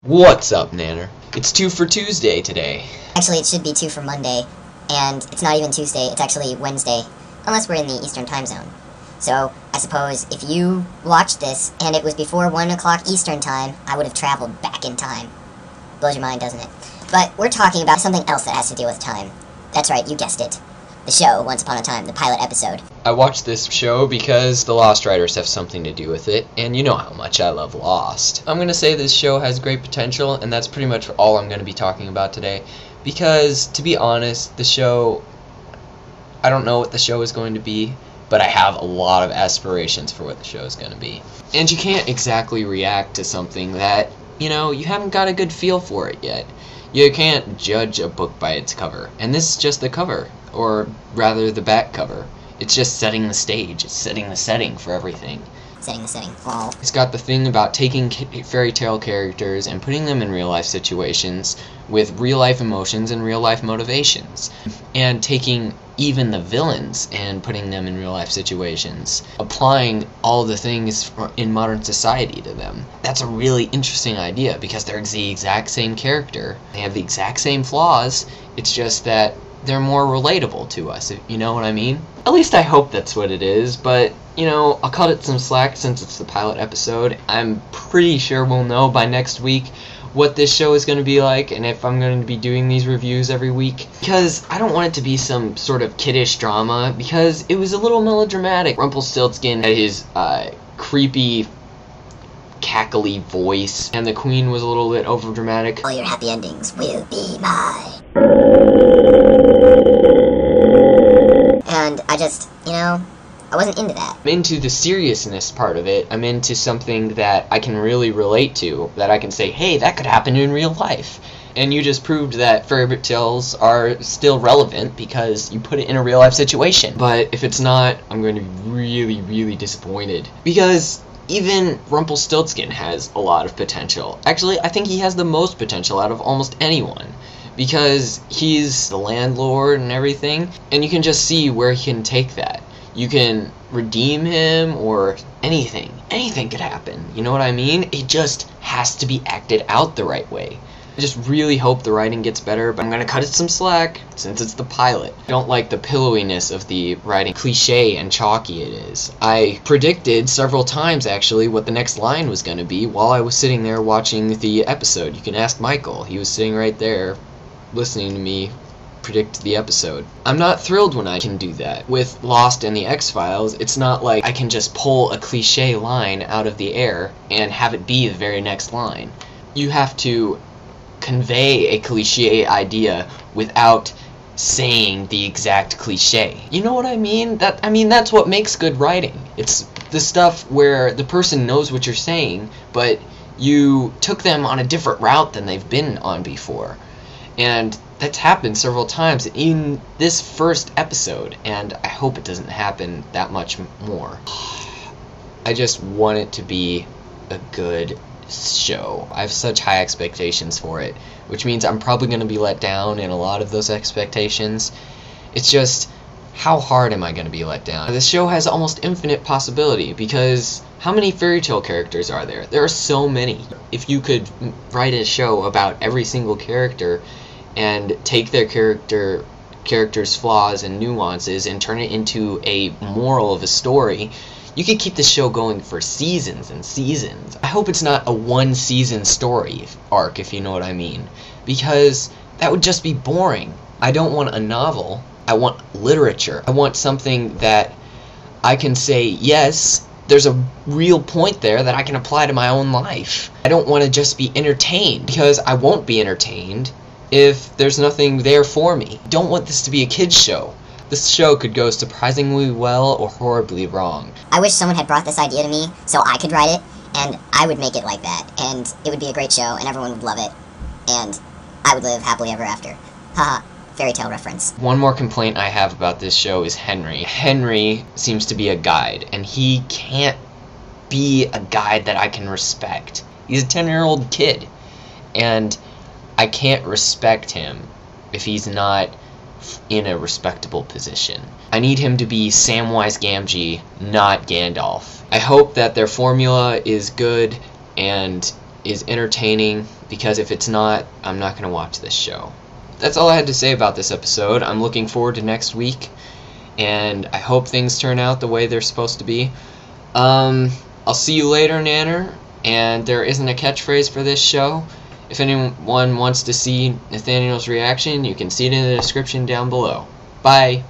What's up, Nanner? It's 2 for Tuesday today. Actually, it should be 2 for Monday, and it's not even Tuesday, it's actually Wednesday, unless we're in the Eastern time zone. So, I suppose if you watched this, and it was before 1 o'clock Eastern time, I would have traveled back in time. Blows your mind, doesn't it? But we're talking about something else that has to do with time. That's right, you guessed it. The show, Once Upon a Time, the pilot episode. I watched this show because the Lost Writers have something to do with it, and you know how much I love Lost. I'm going to say this show has great potential, and that's pretty much all I'm going to be talking about today. Because, to be honest, the show, I don't know what the show is going to be, but I have a lot of aspirations for what the show is going to be. And you can't exactly react to something that, you haven't got a good feel for it yet. You can't judge a book by its cover, and this is just the cover, or rather the back cover. It's just setting the stage, it's setting the setting for everything. Setting the setting. Wow. It's got the thing about taking fairy tale characters and putting them in real life situations with real life emotions and real life motivations. And taking even the villains and putting them in real life situations. Applying all the things in modern society to them. That's a really interesting idea because they're the exact same character. They have the exact same flaws. It's just that they're more relatable to us, if you know what I mean? At least I hope that's what it is, but, I'll cut it some slack since it's the pilot episode. I'm pretty sure we'll know by next week what this show is going to be like, and if I'm going to be doing these reviews every week. Because I don't want it to be some sort of kiddish drama, because it was a little melodramatic. Rumpelstiltskin had his creepy, cackly voice, and the queen was a little bit overdramatic. All your happy endings will be mine. And I just, I wasn't into that. I'm into the seriousness part of it. I'm into something that I can really relate to, that I can say, hey, that could happen in real life. And you just proved that fairy tales are still relevant because you put it in a real life situation. But if it's not, I'm going to be really, really disappointed. Because even Rumpelstiltskin has a lot of potential. Actually, I think he has the most potential out of almost anyone. Because he's the landlord and everything, and you can just see where he can take that. You can redeem him, or anything. Anything could happen, you know what I mean? It just has to be acted out the right way. I just really hope the writing gets better, but I'm gonna cut it some slack, since it's the pilot. I don't like the pillowiness of the writing, cliche and chalky it is. I predicted several times, actually, what the next line was gonna be while I was sitting there watching the episode. You can ask Michael, he was sitting right there, listening to me predict the episode. I'm not thrilled when I can do that. With Lost and the X-Files, it's not like I can just pull a cliche line out of the air and have it be the very next line. You have to convey a cliche idea without saying the exact cliche. You know what I mean? That's what makes good writing. It's the stuff where the person knows what you're saying, but you took them on a different route than they've been on before. And that's happened several times in this first episode, and I hope it doesn't happen that much more. I just want it to be a good show. I have such high expectations for it, which means I'm probably going to be let down in a lot of those expectations. It's just, how hard am I going to be let down? This show has almost infinite possibility, because how many fairy tale characters are there? There are so many. If you could write a show about every single character and take their character's flaws and nuances and turn it into a moral of a story, you could keep the show going for seasons and seasons. I hope it's not a one-season story arc, if you know what I mean, because that would just be boring. I don't want a novel. I want literature. I want something that I can say, yes, there's a real point there that I can apply to my own life. I don't want to just be entertained, because I won't be entertained if there's nothing there for me. I don't want this to be a kid's show. This show could go surprisingly well or horribly wrong. I wish someone had brought this idea to me so I could write it, and I would make it like that, and it would be a great show, and everyone would love it, and I would live happily ever after. Haha, fairy tale reference. One more complaint I have about this show is Henry. Henry seems to be a guide, and he can't be a guide that I can respect. He's a 10-year-old kid, and I can't respect him if he's not in a respectable position. I need him to be Samwise Gamgee, not Gandalf. I hope that their formula is good and is entertaining, because if it's not, I'm not going to watch this show. That's all I had to say about this episode. I'm looking forward to next week, and I hope things turn out the way they're supposed to be. I'll see you later, Nanner, and there isn't a catchphrase for this show. If anyone wants to see Nathaniel's reaction, you can see it in the description down below. Bye!